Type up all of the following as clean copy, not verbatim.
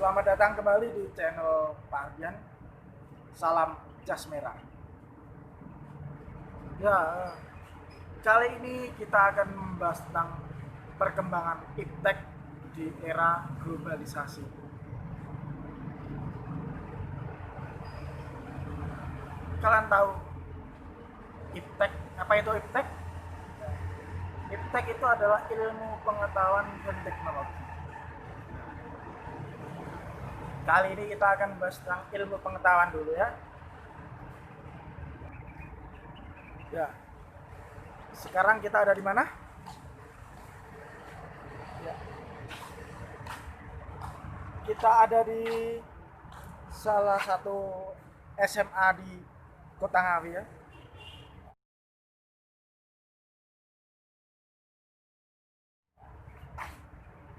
Selamat datang kembali di channel Pak Ardian. Salam jas merah. Ya, kali ini kita akan membahas tentang perkembangan iptek di era globalisasi. Kalian tahu iptek? Apa itu iptek? Iptek itu adalah ilmu pengetahuan dan teknologi. Kali ini kita akan bahas tentang ilmu pengetahuan dulu ya. Ya. Sekarang kita ada di mana? Ya. Kita ada di salah satu SMA di Kota Ngawi ya.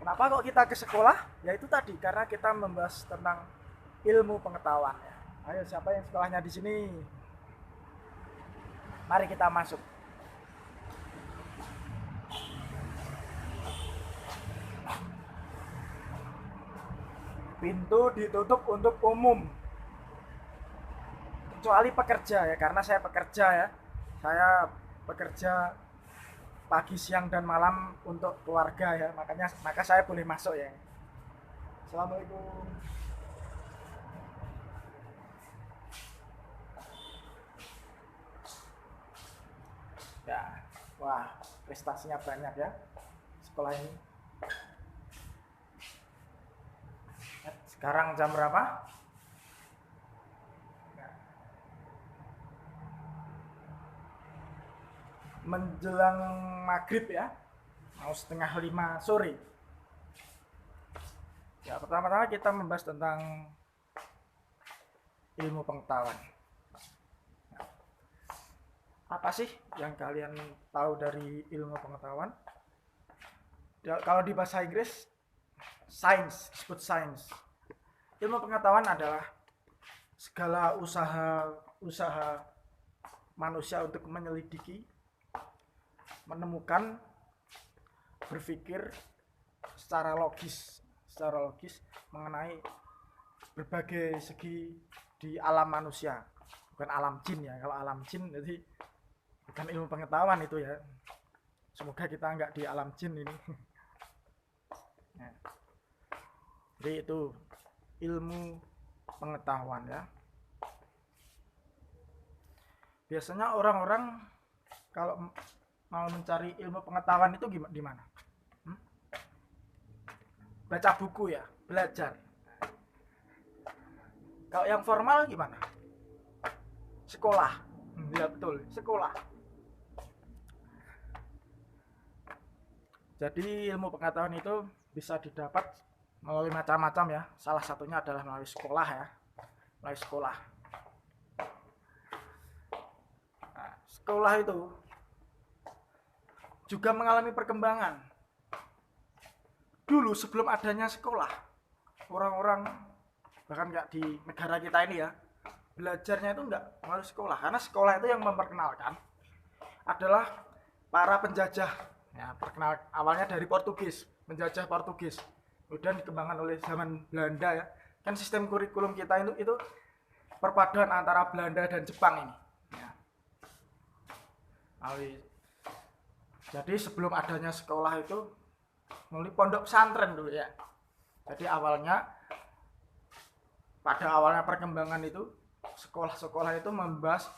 Kenapa kok kita ke sekolah? Ya itu tadi karena kita membahas tentang ilmu pengetahuan ya. Ayo siapa yang sekolahnya di sini? Mari kita masuk. Pintu ditutup untuk umum. Kecuali pekerja ya, karena saya pekerja ya. Saya bekerja pagi, siang, dan malam untuk keluarga ya. Maka saya boleh masuk ya. Assalamualaikum. Ya, wah prestasinya banyak ya sekolah ini. Sekarang jam berapa? Menjelang maghrib ya, mau setengah 5 sore. Ya, pertama-tama kita membahas tentang ilmu pengetahuan. Apa sih yang kalian tahu dari ilmu pengetahuan? Ya, kalau di bahasa Inggris, science, disebut science. Ilmu pengetahuan adalah segala usaha manusia untuk menyelidiki, menemukan, berpikir secara logis mengenai berbagai segi di alam manusia, bukan alam jin ya. Kalau alam jin jadi bukan ilmu pengetahuan itu ya. Semoga kita nggak di alam jin ini. Jadi itu ilmu pengetahuan ya. Biasanya orang-orang kalau mau mencari ilmu pengetahuan itu di mana? Baca buku ya, belajar. Kalau yang formal gimana? Sekolah. Ya betul, sekolah. Jadi ilmu pengetahuan itu bisa didapat melalui macam-macam ya. Salah satunya adalah melalui sekolah ya. Melalui sekolah. Nah, sekolah itu juga mengalami perkembangan. Dulu sebelum adanya sekolah, orang-orang bahkan nggak di negara kita ini ya, belajarnya itu nggak melalui sekolah, karena sekolah itu yang memperkenalkan adalah para penjajah. Ya, perkenal awalnya dari Portugis, menjajah Portugis, kemudian dikembangkan oleh zaman Belanda ya. Kan sistem kurikulum kita itu perpaduan antara Belanda dan Jepang ini. Ya. Jadi sebelum adanya sekolah itu melalui pondok pesantren dulu ya. Jadi pada awalnya perkembangan itu sekolah-sekolah itu membahas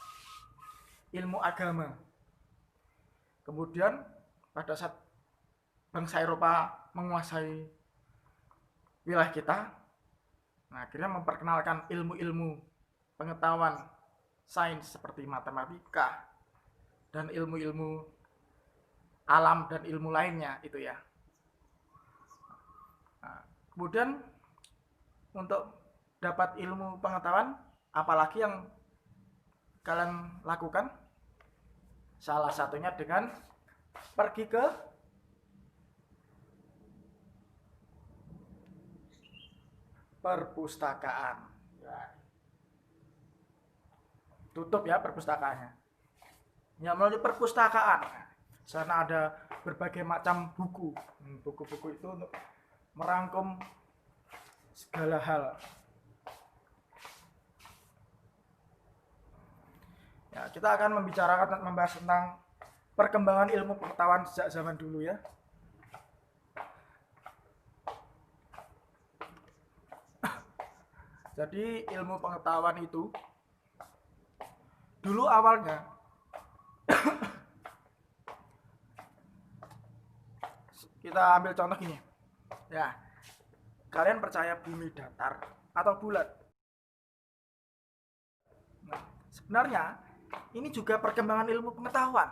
ilmu agama. Kemudian pada saat bangsa Eropa menguasai wilayah kita, nah akhirnya memperkenalkan ilmu-ilmu pengetahuan sains seperti matematika dan ilmu-ilmu alam dan ilmu lainnya itu ya. Nah, kemudian untuk dapat ilmu pengetahuan, apalagi yang kalian lakukan? Salah satunya dengan pergi ke perpustakaan. Tutup ya perpustakaannya. Ya melalui perpustakaan. Sana ada berbagai macam buku. Buku-buku itu untuk merangkum segala hal. Ya, kita akan membahas tentang perkembangan ilmu pengetahuan sejak zaman dulu ya. Jadi ilmu pengetahuan itu dulu awalnya kita ambil contoh gini. Ya, kalian percaya bumi datar atau bulat? Nah, sebenarnya ini juga perkembangan ilmu pengetahuan.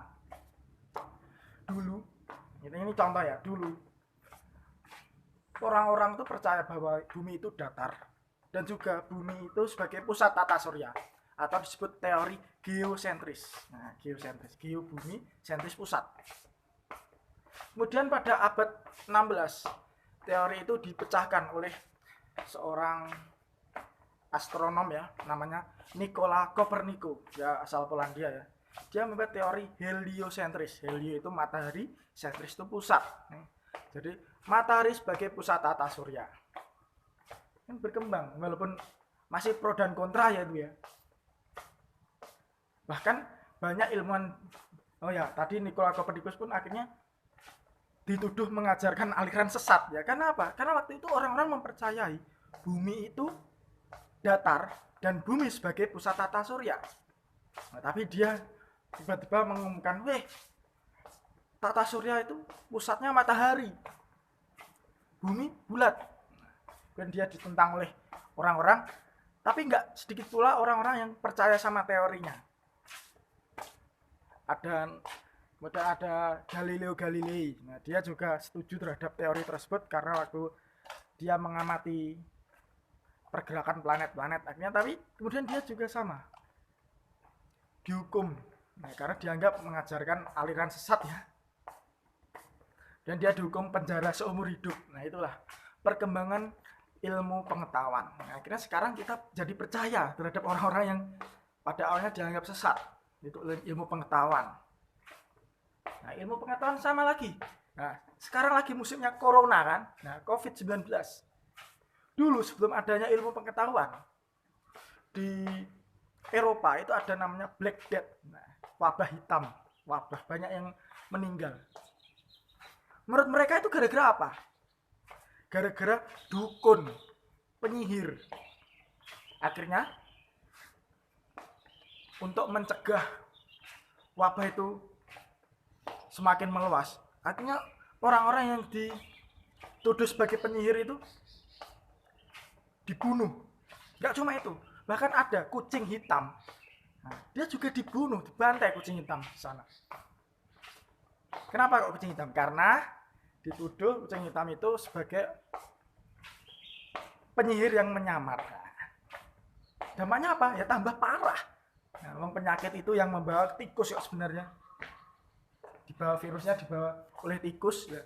Dulu, ini contoh ya, dulu orang-orang tuh percaya bahwa bumi itu datar dan juga bumi itu sebagai pusat tata surya atau disebut teori geosentris. Nah, geosentris, geo bumi, sentris pusat. Kemudian pada abad 16, teori itu dipecahkan oleh seorang astronom ya, namanya Nikola Kopernikus, ya asal Polandia ya. Dia membuat teori heliosentris. Helio itu matahari, sentris itu pusat. Jadi matahari sebagai pusat tata surya. Kan berkembang walaupun masih pro dan kontra ya itu ya. Bahkan banyak ilmuwan, tadi Nikola Kopernikus pun akhirnya dituduh mengajarkan aliran sesat ya. Karena apa? Karena waktu itu orang-orang mempercayai bumi itu datar dan bumi sebagai pusat tata surya. Nah, tapi dia tiba-tiba mengumumkan, tata surya itu pusatnya matahari, bumi bulat. Dan dia ditentang oleh orang-orang, tapi nggak sedikit pula orang-orang yang percaya sama teorinya. Kemudian ada Galileo Galilei. Nah, dia juga setuju terhadap teori tersebut karena waktu dia mengamati pergerakan planet-planet akhirnya, tapi kemudian dia juga sama dihukum. Nah, karena dianggap mengajarkan aliran sesat ya. Dan dia dihukum penjara seumur hidup. Nah, itulah perkembangan ilmu pengetahuan. Nah, akhirnya sekarang kita jadi percaya terhadap orang-orang yang pada awalnya dianggap sesat. Itu ilmu pengetahuan. Nah, ilmu pengetahuan sama lagi. Nah, sekarang lagi musimnya corona kan. Nah, COVID-19. Dulu sebelum adanya ilmu pengetahuan, di Eropa itu ada namanya Black Death. Nah, wabah hitam. Wabah banyak yang meninggal. Menurut mereka itu gara-gara apa? Gara-gara dukun, penyihir. Akhirnya, untuk mencegah wabah itu semakin meluas, akhirnya orang-orang yang dituduh sebagai penyihir itu dibunuh. Nggak cuma itu, bahkan ada kucing hitam. Nah, dia juga dibunuh, dibantai kucing hitam di sana. Kenapa kok kucing hitam? Karena dituduh kucing hitam itu sebagai penyihir yang menyamar. Dampaknya apa? Ya tambah parah. Nah, penyakit itu yang membawa tikus ya sebenarnya. Dibawa virusnya dibawa oleh tikus ya.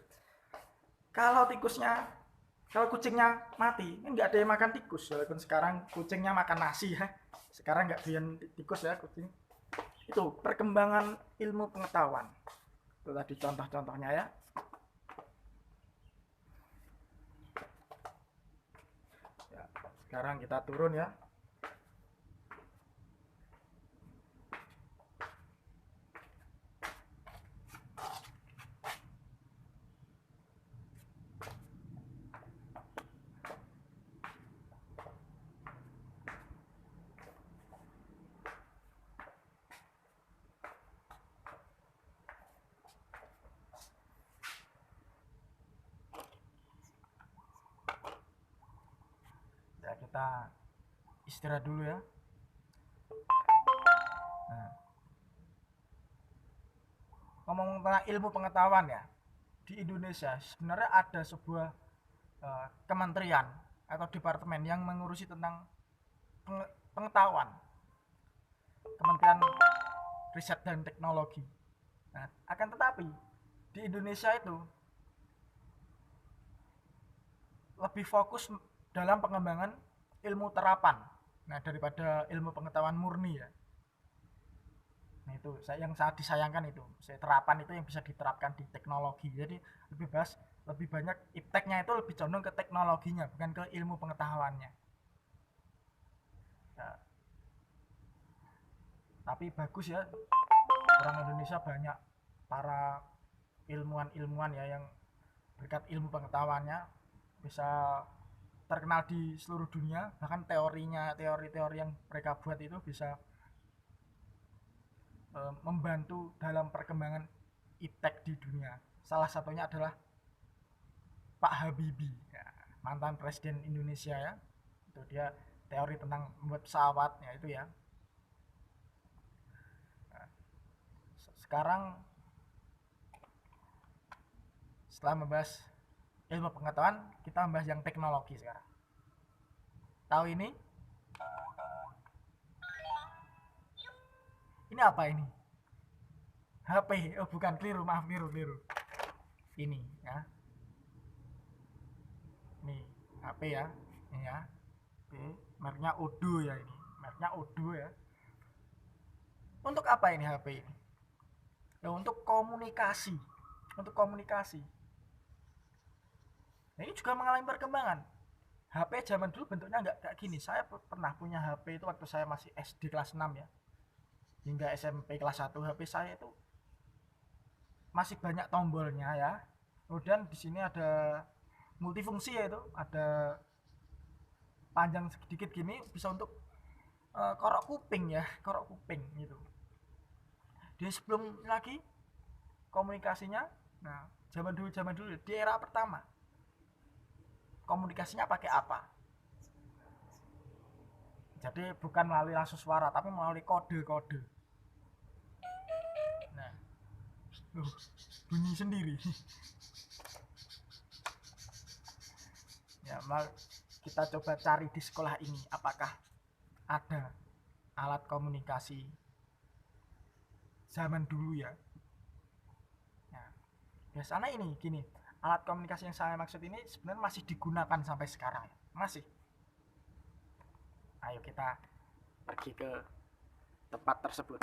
Kalau kucingnya mati, kan nggak ada yang makan tikus. Walaupun sekarang kucingnya makan nasi ya. Sekarang nggak doyan tikus ya kucing. Itu perkembangan ilmu pengetahuan. Itu tadi contoh-contohnya ya. Sekarang kita turun ya. Kita istirahat dulu ya. Nah, ngomong tentang ilmu pengetahuan ya, di Indonesia sebenarnya ada sebuah kementerian atau departemen yang mengurusi tentang pengetahuan, Kementerian Riset dan Teknologi. Nah, akan tetapi di Indonesia itu lebih fokus dalam pengembangan ilmu terapan, nah daripada ilmu pengetahuan murni ya. Nah, itu yang sangat disayangkan itu. Terapan itu yang bisa diterapkan di teknologi. Jadi lebih lebih banyak ipteknya itu lebih condong ke teknologinya, bukan ke ilmu pengetahuannya. Ya, tapi bagus ya, orang Indonesia banyak para ilmuwan-ilmuwan ya yang berkat ilmu pengetahuannya bisa terkenal di seluruh dunia, bahkan teori-teori yang mereka buat itu bisa membantu dalam perkembangan iptek di dunia. Salah satunya adalah Pak Habibie ya, mantan presiden Indonesia ya, itu dia teori tentang membuat pesawat ya itu ya. Nah, sekarang setelah membahas ilmu pengetahuan, kita membahas yang teknologi sekarang. Tahu ini? Ini apa ini? HP. Oh bukan, keliru, maaf, keliru. Ini ya. Nih, HP ya. Ini ya. Oke, mereknya Odoo ya ini. Mereknya Odoo ya. Untuk apa ini HP ini? Ya, untuk komunikasi. Untuk komunikasi. Nah, ini juga mengalami perkembangan. HP zaman dulu bentuknya nggak kayak gini. Saya pernah punya HP itu waktu saya masih SD kelas 6 ya. Hingga SMP kelas 1 HP saya itu masih banyak tombolnya ya. Kemudian di sini ada multifungsi ya itu, ada panjang sedikit gini bisa untuk korok kuping ya, korok kuping gitu. Di sebelum lagi komunikasinya, nah zaman dulu di era pertama komunikasinya pakai apa? Jadi bukan melalui langsung suara tapi melalui kode-kode. Nah, bunyi sendiri. Ya, kita coba cari di sekolah ini apakah ada alat komunikasi zaman dulu ya. Nah, biasanya ini gini, alat komunikasi yang saya maksud ini sebenarnya masih digunakan sampai sekarang. Masih. Ayo kita pergi ke tempat tersebut.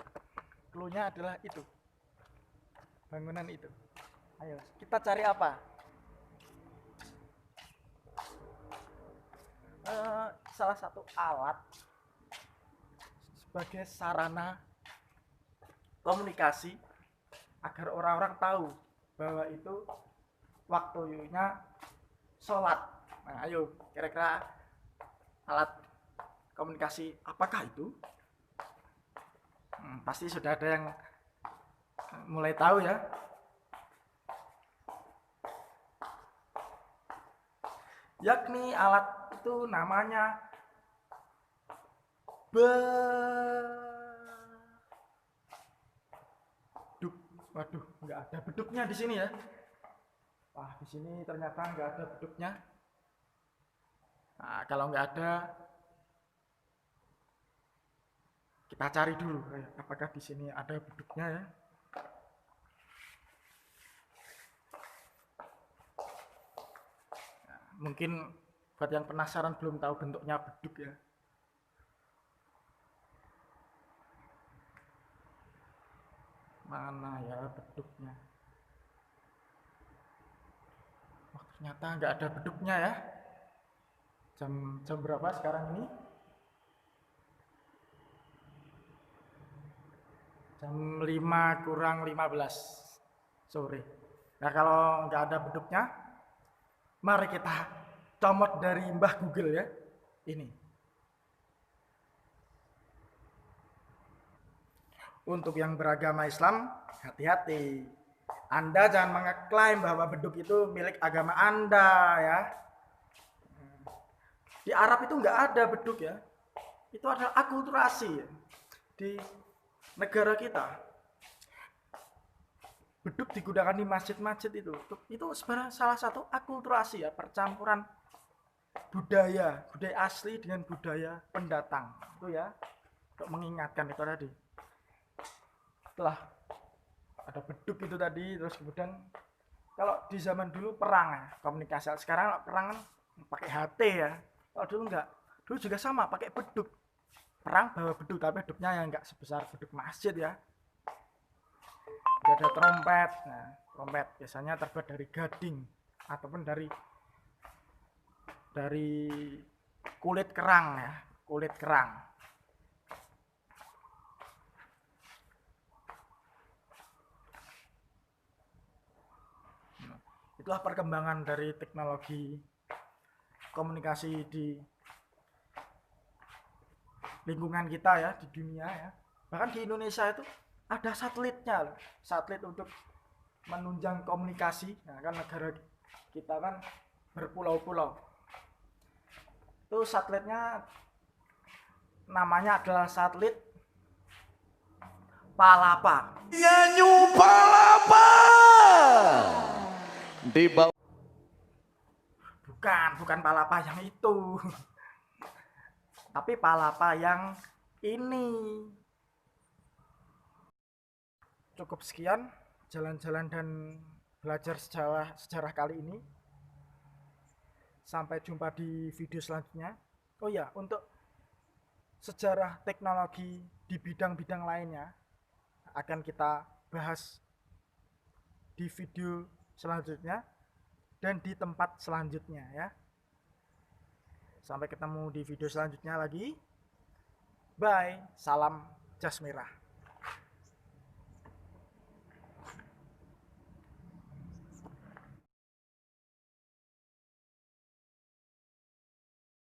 Cluenya adalah itu. Bangunan itu. Ayo, kita cari apa? Salah satu alat sebagai sarana komunikasi agar orang-orang tahu bahwa itu waktunya sholat. Nah, ayo kira-kira alat komunikasi apakah itu? Pasti sudah ada yang mulai tahu ya. Yakni alat itu namanya beduk. Waduh, nggak ada beduknya di sini ya. Wah, di sini ternyata nggak ada beduknya. Nah, kalau nggak ada, kita cari dulu. Apakah di sini ada beduknya ya? Nah, mungkin buat yang penasaran belum tahu bentuknya beduk ya. Mana ya beduknya? Wah, ternyata nggak ada beduknya ya. Jam berapa sekarang ini? Jam 5 kurang 15 sore. Nah, kalau nggak ada beduknya, mari kita comot dari Mbah Google ya. Ini. Untuk yang beragama Islam, hati-hati. Anda jangan mengeklaim bahwa beduk itu milik agama Anda ya. Di Arab itu nggak ada beduk ya. Itu adalah akulturasi ya. Di negara kita. Beduk digunakan di masjid-masjid itu. Itu sebenarnya salah satu akulturasi ya, percampuran budaya asli dengan budaya pendatang. Itu ya, untuk mengingatkan itu tadi. Setelah ada beduk itu tadi, terus kemudian kalau di zaman dulu perang ya, komunikasi. Sekarang perang kan pakai HT ya. Kalau dulu enggak, dulu juga sama pakai beduk. Perang bawa beduk, tapi beduknya yang enggak sebesar beduk masjid ya. Tidak ada trompet. Nah, trompet biasanya terbuat dari gading ataupun dari kulit kerang ya, kulit kerang. Itulah perkembangan dari teknologi komunikasi di lingkungan kita ya, di dunia ya. Bahkan di Indonesia itu ada satelitnya loh. Satelit untuk menunjang komunikasi. Nah, kan negara kita kan berpulau-pulau. Itu satelitnya namanya adalah satelit Palapa. Nyanyu Palapa di bawah. Bukan Palapa yang itu. Tapi Palapa yang ini. Cukup sekian jalan-jalan dan belajar sejarah kali ini. Sampai jumpa di video selanjutnya. Oh ya, untuk sejarah teknologi di bidang-bidang lainnya akan kita bahas di video selanjutnya dan di tempat selanjutnya ya. Sampai ketemu di video selanjutnya lagi. Bye. Salam jas merah.